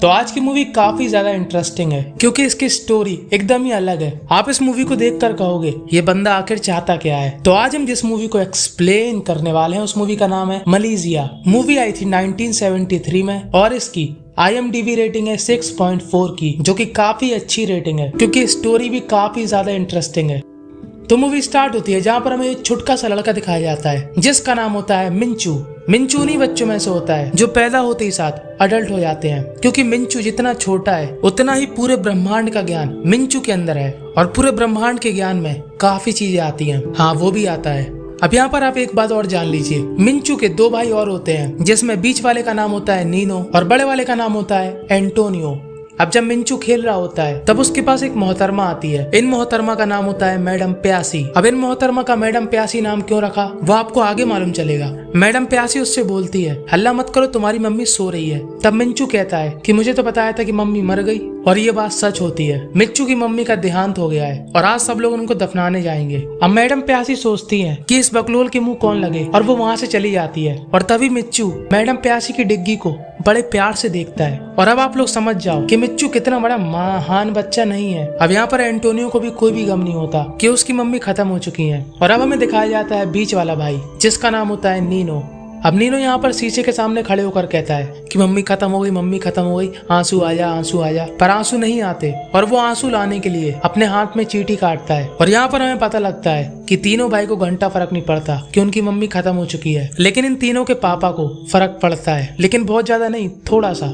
तो आज की मूवी काफी ज्यादा इंटरेस्टिंग है क्योंकि इसकी स्टोरी एकदम ही अलग है। आप इस मूवी को देखकर कहोगे ये बंदा आखिर चाहता क्या है। तो आज हम जिस मूवी को एक्सप्लेन करने वाले हैं उस मूवी का नाम है मलेशिया। मूवी आई थी 1973 में और इसकी IMDb रेटिंग है 6.4 की, जो कि काफी अच्छी रेटिंग है क्योंकि स्टोरी भी काफी ज्यादा इंटरेस्टिंग है। तो मूवी स्टार्ट होती है जहाँ पर हमें एक छोटका सा लड़का दिखाया जाता है जिसका नाम होता है मिंचू। मिंचू उन्हीं बच्चों में से होता है जो पैदा होते ही साथ अडल्ट हो जाते हैं, क्योंकि मिंचू जितना छोटा है उतना ही पूरे ब्रह्मांड का ज्ञान मिंचू के अंदर है और पूरे ब्रह्मांड के ज्ञान में काफी चीजें आती हैं। हाँ, वो भी आता है। अब यहाँ पर आप एक बात और जान लीजिए, मिंचू के दो भाई और होते हैं जिसमें बीच वाले का नाम होता है नीनो और बड़े वाले का नाम होता है एंटोनियो। अब जब मिंचू खेल रहा होता है तब उसके पास एक मोहतरमा आती है। इन मोहतरमा का नाम होता है मैडम प्यासी। अब इन मोहतरमा का मैडम प्यासी नाम क्यों रखा वो आपको आगे मालूम चलेगा। मैडम प्यासी उससे बोलती है हल्ला मत करो, तुम्हारी मम्मी सो रही है। तब मिंचू कहता है कि मुझे तो बताया था कि मम्मी मर गई, और ये बात सच होती है। मिंचू की मम्मी का देहांत हो गया है और आज सब लोग उनको दफनाने जाएंगे। अब मैडम प्यासी सोचती है कि इस बकलोल के मुंह कौन लगे और वो वहाँ से चली जाती है। और तभी मिंचू मैडम प्यासी की डिग्गी को बड़े प्यार से देखता है। और अब आप लोग समझ जाओ कि मिंचू कितना बड़ा महान बच्चा नहीं है। अब यहाँ पर एंटोनियो को भी कोई भी गम नहीं होता कि उसकी मम्मी खत्म हो चुकी है। और अब हमें दिखाया जाता है बीच वाला भाई जिसका नाम होता है नीनो। अब नीनो यहाँ पर शीशे के सामने खड़े होकर कहता है कि मम्मी खत्म हो गई, मम्मी खत्म हो गई, आंसू आ जा, आंसू आ जा। पर आंसू नहीं आते और वो आंसू लाने के लिए अपने हाथ में चींटी काटता है। और यहाँ पर हमें पता लगता है कि तीनों भाई को घंटा फर्क नहीं पड़ता कि उनकी मम्मी खत्म हो चुकी है, लेकिन इन तीनों के पापा को फर्क पड़ता है, लेकिन बहुत ज्यादा नहीं, थोड़ा सा।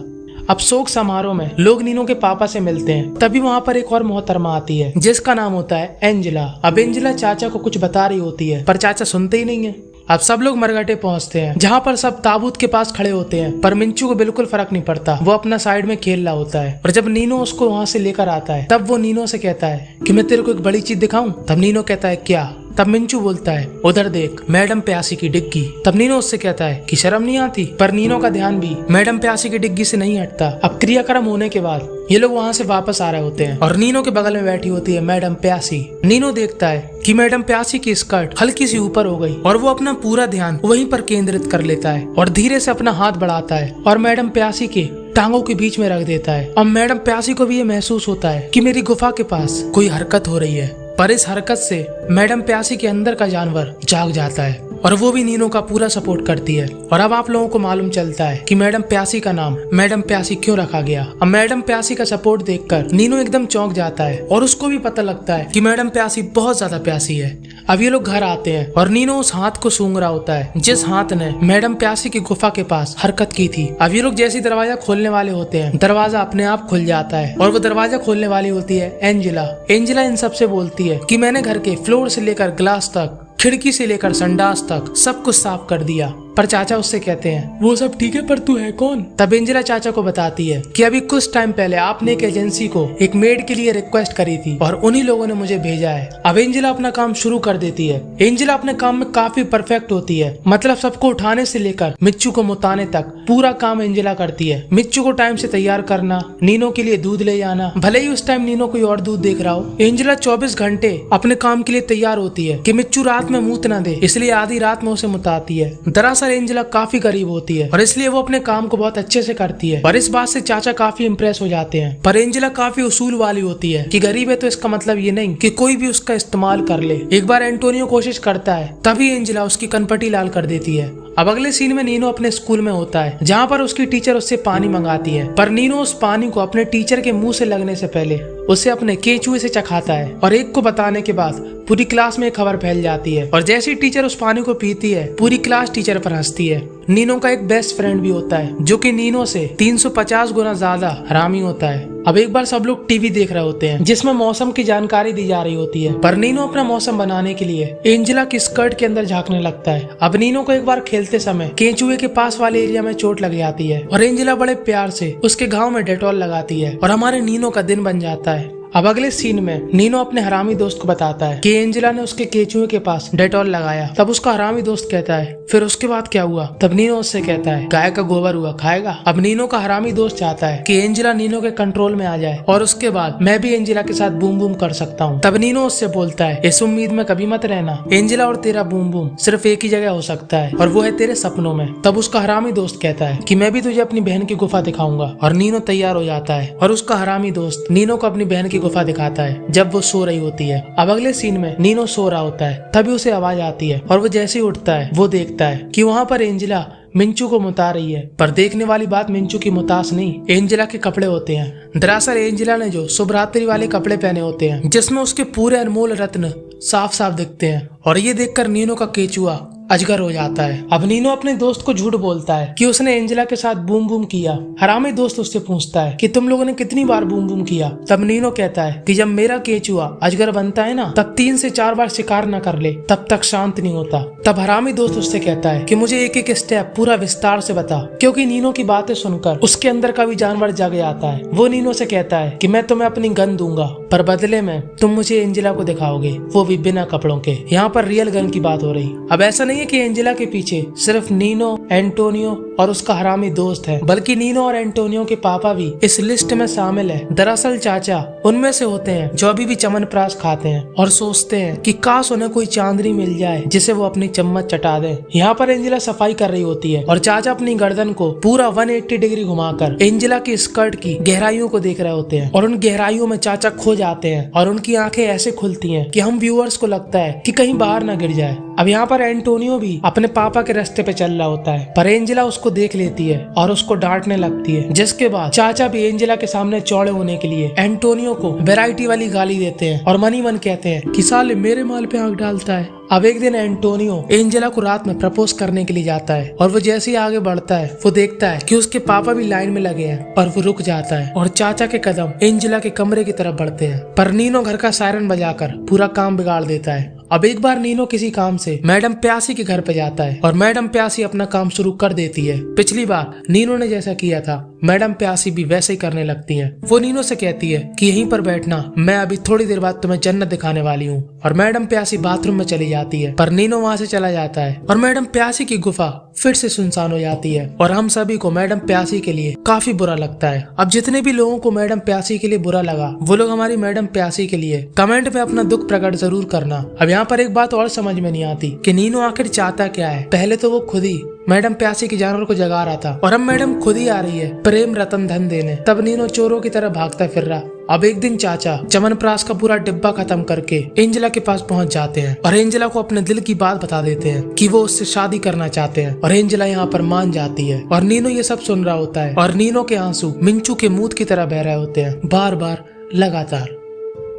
अब शोक समारोह में लोग नीनो के पापा से मिलते हैं। तभी वहाँ पर एक और मोहतरमा आती है जिसका नाम होता है एंजेला। अब एंजेला चाचा को कुछ बता रही होती है पर चाचा सुनते ही नहीं है। अब सब लोग मरघटे पहुंचते हैं जहाँ पर सब ताबूत के पास खड़े होते हैं, पर मिंचू को बिल्कुल फर्क नहीं पड़ता। वो अपना साइड में खेल रहा होता है। और जब नीनो उसको वहाँ से लेकर आता है तब वो नीनो से कहता है कि मैं तेरे को एक बड़ी चीज दिखाऊं। तब नीनो कहता है क्या? तब मिंचू बोलता है उधर देख, मैडम प्यासी की डिग्गी। तब नीनो उससे कहता है कि शर्म नहीं आती, पर नीनो का ध्यान भी मैडम प्यासी की डिग्गी से नहीं हटता। अब क्रियाक्रम होने के बाद ये लोग वहाँ से वापस आ रहे होते हैं और नीनो के बगल में बैठी होती है मैडम प्यासी। नीनो देखता है कि मैडम प्यासी की स्कर्ट हल्की सी ऊपर हो गई और वो अपना पूरा ध्यान वहीं पर केंद्रित कर लेता है और धीरे से अपना हाथ बढ़ाता है और मैडम प्यासी के टांगों के बीच में रख देता है। अब मैडम प्यासी को भी ये महसूस होता है कि मेरी गुफा के पास कोई हरकत हो रही है, पर इस हरकत से मैडम प्यासी के अंदर का जानवर जाग जाता है और वो भी नीनो का पूरा सपोर्ट करती है। और अब आप लोगों को मालूम चलता है कि मैडम प्यासी का नाम मैडम प्यासी क्यों रखा गया। अब मैडम प्यासी का सपोर्ट देखकर नीनो एकदम चौंक जाता है और उसको भी पता लगता है कि मैडम प्यासी बहुत ज्यादा प्यासी है। अब ये लोग घर आते हैं और नीनो उस हाथ को सूंघ रहा होता है जिस हाथ ने मैडम प्यासी की गुफा के पास हरकत की थी। अब ये लोग जैसे दरवाजा खोलने वाले होते हैं, दरवाजा अपने आप खुल जाता है और वो दरवाजा खोलने वाली होती है एंजेला। एंजेला इन सबसे बोलती है कि मैंने घर के फ्लोर से लेकर ग्लास तक, खिड़की से लेकर संडास तक सब कुछ साफ कर दिया। पर चाचा उससे कहते हैं वो सब ठीक है, पर तू है कौन? तब एंजेला चाचा को बताती है कि अभी कुछ टाइम पहले आपने एक एजेंसी को एक मेड के लिए रिक्वेस्ट करी थी और उन्हीं लोगों ने मुझे भेजा है। अब एंजेला अपना काम शुरू कर देती है। एंजेला अपने काम में काफी परफेक्ट होती है, मतलब सबको उठाने से लेकर मिच्चू को मुताने तक पूरा काम एंजेला करती है। मिच्चू को टाइम से तैयार करना, नीनो के लिए दूध ले जाना, भले ही उस टाइम नीनो कोई और दूध देख रहा हो। एंजेला 24 घंटे अपने काम के लिए तैयार होती है कि मिच्चू रात में मूत न दे, इसलिए आधी रात में उसे मुताती है। दरअसल एंजेला काफी गरीब होती है और इसलिए वो अपने काम को बहुत अच्छे से करती है और इस बात से चाचा काफी इम्प्रेस हो जाते हैं। पर एंजेला काफी उसूल वाली होती है कि गरीब है तो इसका मतलब ये नहीं कि कोई भी उसका इस्तेमाल कर ले। एक बार एंटोनियो कोशिश करता है तभी एंजेला उसकी कनपटी लाल कर देती है। अब अगले सीन में नीनो अपने स्कूल में होता है जहाँ पर उसकी टीचर उससे पानी मंगाती है, पर नीनो उस पानी को अपने टीचर के मुंह से लगने से पहले उसे अपने केंचुए से चखाता है और एक को बताने के बाद पूरी क्लास में खबर फैल जाती है और जैसे ही टीचर उस पानी को पीती है पूरी क्लास टीचर पर हंसती है। नीनो का एक बेस्ट फ्रेंड भी होता है जो कि नीनो से 350 गुना ज्यादा हरामी होता है। अब एक बार सब लोग टीवी देख रहे होते हैं जिसमें मौसम की जानकारी दी जा रही होती है, पर नीनो अपना मौसम बनाने के लिए एंजेला की स्कर्ट के अंदर झांकने लगता है। अब नीनो को एक बार खेलते समय केंचुए के पास वाले एरिया में चोट लग जाती है और एंजेला बड़े प्यार से उसके घाव में डेटॉल लगाती है और हमारे नीनो का दिन बन जाता है। अब अगले सीन में नीनो अपने हरामी दोस्त को बताता है कि एंजेला ने उसके केचुए के पास डेटॉल लगाया। तब उसका हरामी दोस्त कहता है फिर उसके बाद क्या हुआ? तब नीनो उससे कहता है गाय का गोबर हुआ खाएगा। अब नीनो का हरामी दोस्त चाहता है कि एंजेला नीनो के कंट्रोल में आ जाए और उसके बाद मैं भी एंजेला के साथ बूम बूम कर सकता हूँ। तब नीनो उससे बोलता है इस उम्मीद में कभी मत रहना, एंजेला और तेरा बूम बूम सिर्फ एक ही जगह हो सकता है और वो है तेरे सपनों में। तब उसका हरामी दोस्त कहता है कि मैं भी तुझे अपनी बहन की गुफा दिखाऊंगा और नीनो तैयार हो जाता है और उसका हरामी दोस्त नीनो को अपनी बहन की गुफा दिखाता है जब वो सो रही होती है। अब अगले सीन में नीनो सो रहा होता है, तभी उसे आवाज आती है और वो जैसे ही उठता है वो देखता है कि वहाँ पर एंजेला मिंचू को मुता रही है। पर देखने वाली बात मिंचू की मुतास नहीं, एंजेला के कपड़े होते हैं। दरअसल एंजेला ने जो शुभरात्रि वाले कपड़े पहने होते हैं जिसमें उसके पूरे अनमोल रत्न साफ साफ दिखते हैं और ये देखकर नीनो का केचुआ अजगर हो जाता है। अब नीनो अपने दोस्त को झूठ बोलता है कि उसने एंजेला के साथ बूम बूम किया। हरामी दोस्त उससे पूछता है कि तुम लोगों ने कितनी बार बूम बूम किया? तब नीनो कहता है कि जब मेरा केचुआ अजगर बनता है ना तब 3 से 4 बार शिकार न कर ले तब तक शांत नहीं होता। तब हरामी दोस्त उससे कहता है कि मुझे एक एक स्टेप पूरा विस्तार से बता, क्योंकि नीनो की बातें सुनकर उसके अंदर का भी जानवर जाग जाता है। वो नीनो से कहता है कि मैं तुम्हें अपनी गन दूंगा पर बदले में तुम मुझे एंजेला को दिखाओगे, वो भी बिना कपड़ों के। यहाँ पर रियल गन की बात हो रही। अब ऐसा नहीं है कि एंजेला के पीछे सिर्फ नीनो, एंटोनियो और उसका हरामी दोस्त है, बल्कि नीनो और एंटोनियो के पापा भी इस लिस्ट में शामिल है। दरअसल चाचा उनमें से होते हैं जो अभी भी चमनप्राश खाते हैं और सोचते हैं कि काश उन्हें कोई चांदनी मिल जाए जिसे वो अपनी चम्मच चटा दे। यहाँ पर एंजेला सफाई कर रही होती है और चाचा अपनी गर्दन को पूरा 180 डिग्री घुमाकर एंजेला की स्कर्ट की गहराइयों को देख रहे होते हैं और उन गहराइयों में चाचा खो जाते हैं और उनकी आंखें ऐसे खुलती हैं कि हम व्यूअर्स को लगता है कि कहीं बाहर ना गिर जाए। अब यहाँ पर एंटोनियो भी अपने पापा के रास्ते पे चल रहा होता है पर एंजेला उसको देख लेती है और उसको डांटने लगती है, जिसके बाद चाचा भी एंजेला के सामने चौड़े होने के लिए एंटोनियो को वैरायटी वाली गाली देते हैं और मनी मन कहते हैं कि साले मेरे माल पे आंख डालता है। अब एक दिन एंटोनियो एंजेला को रात में प्रपोज करने के लिए जाता है और वो जैसे ही आगे बढ़ता है वो देखता है कि उसके पापा भी लाइन में लगे हैं और वो रुक जाता है और चाचा के कदम एंजेला के कमरे की तरफ बढ़ते हैं। पर नीनो घर का सायरन बजाकर पूरा काम बिगाड़ देता है। अब एक बार नीनो किसी काम से मैडम प्यासी के घर पे जाता है और मैडम प्यासी अपना काम शुरू कर देती है। पिछली बार नीनो ने जैसा किया था मैडम प्यासी भी वैसे ही करने लगती है। वो नीनो से कहती है कि यहीं पर बैठना, मैं अभी थोड़ी देर बाद तुम्हें जन्नत दिखाने वाली हूँ। और मैडम प्यासी बाथरूम में चली जाती है पर नीनो वहाँ से चला जाता है और मैडम प्यासी की गुफा फिर से सुनसान हो जाती है और हम सभी को मैडम प्यासी के लिए काफी बुरा लगता है। अब जितने भी लोगों को मैडम प्यासी के लिए बुरा लगा वो लोग हमारी मैडम प्यासी के लिए कमेंट में अपना दुख प्रकट जरूर करना। अब यहाँ पर एक बात और समझ में नहीं आती कि नीनो आखिर चाहता क्या है। पहले तो वो खुद ही मैडम प्यासी के जानवर को जगा रहा था और अब मैडम खुद ही आ रही है प्रेम रतन धन देने। तब नीनो चोरों की तरह भागता फिर रहा। अब एक दिन चाचा चमनप्राश का पूरा डिब्बा खत्म करके एंजेला के पास पहुंच जाते हैं और एंजेला को अपने दिल की बात बता देते हैं कि वो उससे शादी करना चाहते हैं और एंजेला यहाँ पर मान जाती है और नीनो ये सब सुन रहा होता है और नीनो के आंसू मिंचू के मूत की तरह बह रहे होते हैं बार बार लगातार।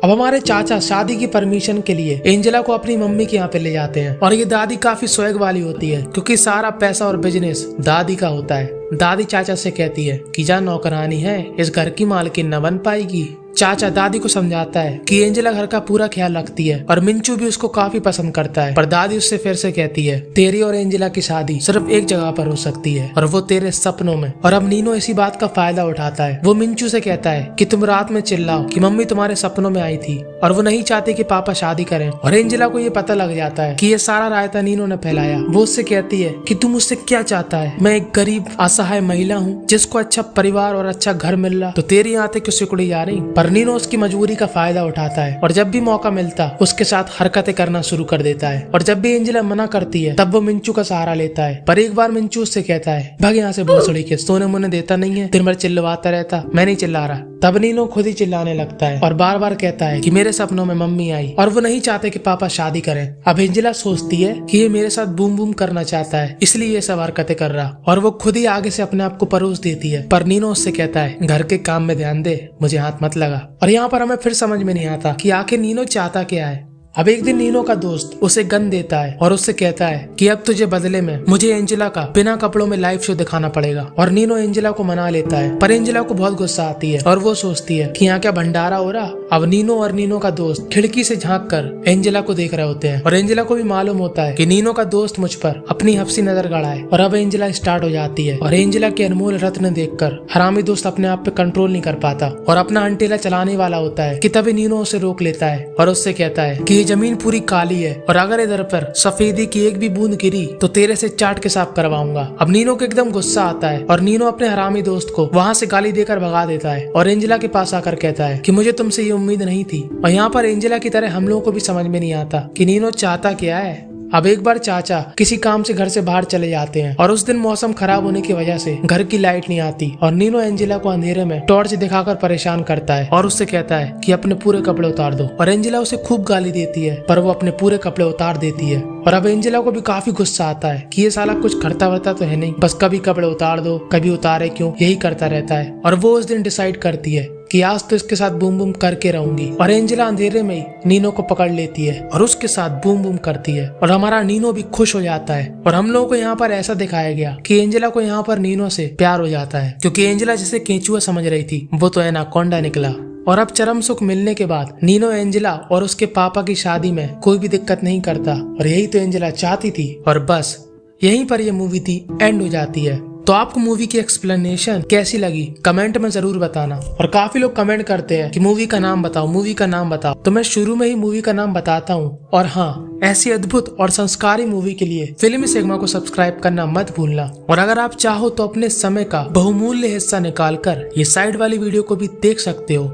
अब हमारे चाचा शादी की परमिशन के लिए एंजेला को अपनी मम्मी के यहाँ पे ले जाते हैं और ये दादी काफी स्वैग वाली होती है क्योंकि सारा पैसा और बिजनेस दादी का होता है। दादी चाचा से कहती है कि जा नौकरानी है, इस घर की मालकिन न बन पाएगी। चाचा दादी को समझाता है कि एंजेला घर का पूरा ख्याल रखती है और मिंचू भी उसको काफी पसंद करता है। पर दादी उससे फिर से कहती है तेरी और एंजेला की शादी सिर्फ एक जगह पर हो सकती है और वो तेरे सपनों में। और अब नीनो इसी बात का फायदा उठाता है। वो मिंचू से कहता है कि तुम रात में चिल्लाओ कि मम्मी तुम्हारे सपनों में आई थी और वो नहीं चाहती कि पापा शादी करें। और एंजेला को ये पता लग जाता है कि ये सारा रायता नीनो ने फैलाया। वो उससे कहती है कि तुम मुझसे क्या चाहता है? मैं एक गरीब असहाय महिला हूँ जिसको अच्छा परिवार और अच्छा घर मिल रहा, तो तेरी आंखें क्यों सिकुड़ी जा रही? पर नीनो उसकी मजबूरी का फायदा उठाता है और जब भी मौका मिलता उसके साथ हरकतें करना शुरू कर देता है। और जब भी एंजेला मना करती है तब वो मिंचू का सहारा लेता है। पर एक बार मिंचू उससे कहता है भाग यहाँ से भोसड़ी के, सोने मुन्ने देता नहीं है, दिन भर चिल्लवाता रहता। मैं नहीं चिल्ला रहा। तब नीनो खुद ही चिल्लाने लगता है और बार बार कहता है कि मेरे सपनों में मम्मी आई और वो नहीं चाहते कि पापा शादी करें। अब एंजेला सोचती है कि ये मेरे साथ बूम बूम करना चाहता है इसलिए ये सब हरकतें कर रहा और वो खुद ही आगे से अपने आप को परोस देती है। पर नीनो उससे कहता है घर के काम में ध्यान दे, मुझे हाथ मत लगा। और यहाँ पर हमें फिर समझ में नहीं आता कि आखिर नीनो चाहता क्या है। अब एक दिन नीनो का दोस्त उसे गन देता है और उससे कहता है कि अब तुझे बदले में मुझे एंजेला का बिना कपड़ों में लाइव शो दिखाना पड़ेगा। और नीनो एंजेला को मना लेता है, पर एंजेला को बहुत गुस्सा आती है और वो सोचती है कि यहाँ क्या भंडारा हो रहा। अब नीनो और नीनो का दोस्त खिड़की से झांक कर एंजेला को देख रहे होते हैं और एंजेला को भी मालूम होता है कि नीनो का दोस्त मुझ पर अपनी हफ्सी नजर गड़ा है। और अब एंजेला स्टार्ट हो जाती है और एंजेला के अनमोल रत्न देखकर हरामी दोस्त अपने आप पे कंट्रोल नहीं कर पाता और अपना अंटेला चलाने वाला होता है कि तभी नीनो उसे रोक लेता है और उससे कहता है कि ये जमीन पूरी काली है और अगर इधर पर सफेदी की एक भी बूंद गिरी तो तेरे से चाट के साफ करवाऊंगा। अब नीनो को एकदम गुस्सा आता है और नीनो अपने हरामी दोस्त को वहाँ से गाली देकर भगा देता है और एंजेला के पास आकर कहता है कि मुझे तुमसे ये उम्मीद नहीं थी। और यहाँ पर एंजेला की तरह हम लोगों को भी समझ में नहीं आता कि नीनो चाहता क्या है। अब एक बार चाचा किसी काम से घर से बाहर चले जाते हैं और उस दिन मौसम खराब होने की वजह से घर की लाइट नहीं आती और नीनो एंजेला को अंधेरे में टॉर्च दिखाकर परेशान करता है और उससे कहता है कि अपने पूरे कपड़े उतार दो। और एंजेला उसे खूब गाली देती है पर वो अपने पूरे कपड़े उतार देती है। और अब एंजेला को भी काफी गुस्सा आता है कि ये साला कुछ करता वर्ता तो है नहीं, बस कभी कपड़े उतार दो कभी उतारे क्यों, यही करता रहता है। और वो उस दिन डिसाइड करती है कि आज तो इसके साथ बूम बूम करके रहूंगी। और एंजेला अंधेरे में ही नीनो को पकड़ लेती है और उसके साथ बूम बूम करती है और हमारा नीनो भी खुश हो जाता है। और हम लोगों को यहाँ पर ऐसा दिखाया गया कि एंजेला को यहाँ पर नीनो से प्यार हो जाता है, क्योंकि एंजेला जिसे केंचुआ समझ रही थी वो तो एनाकोंडा निकला। और अब चरम सुख मिलने के बाद नीनो एंजेला और उसके पापा की शादी में कोई भी दिक्कत नहीं करता और यही तो एंजेला चाहती थी। और बस यहीं पर यह मूवी थी एंड हो जाती है। तो आपको मूवी की एक्सप्लेनेशन कैसी लगी कमेंट में जरूर बताना। और काफी लोग कमेंट करते हैं कि मूवी का नाम बताओ, मूवी का नाम बताओ, तो मैं शुरू में ही मूवी का नाम बताता हूँ। और हाँ, ऐसी अद्भुत और संस्कारी मूवी के लिए फिल्मी सिग्मा को सब्सक्राइब करना मत भूलना। और अगर आप चाहो तो अपने समय का बहुमूल्य हिस्सा निकाल कर ये साइड वाली वीडियो को भी देख सकते हो।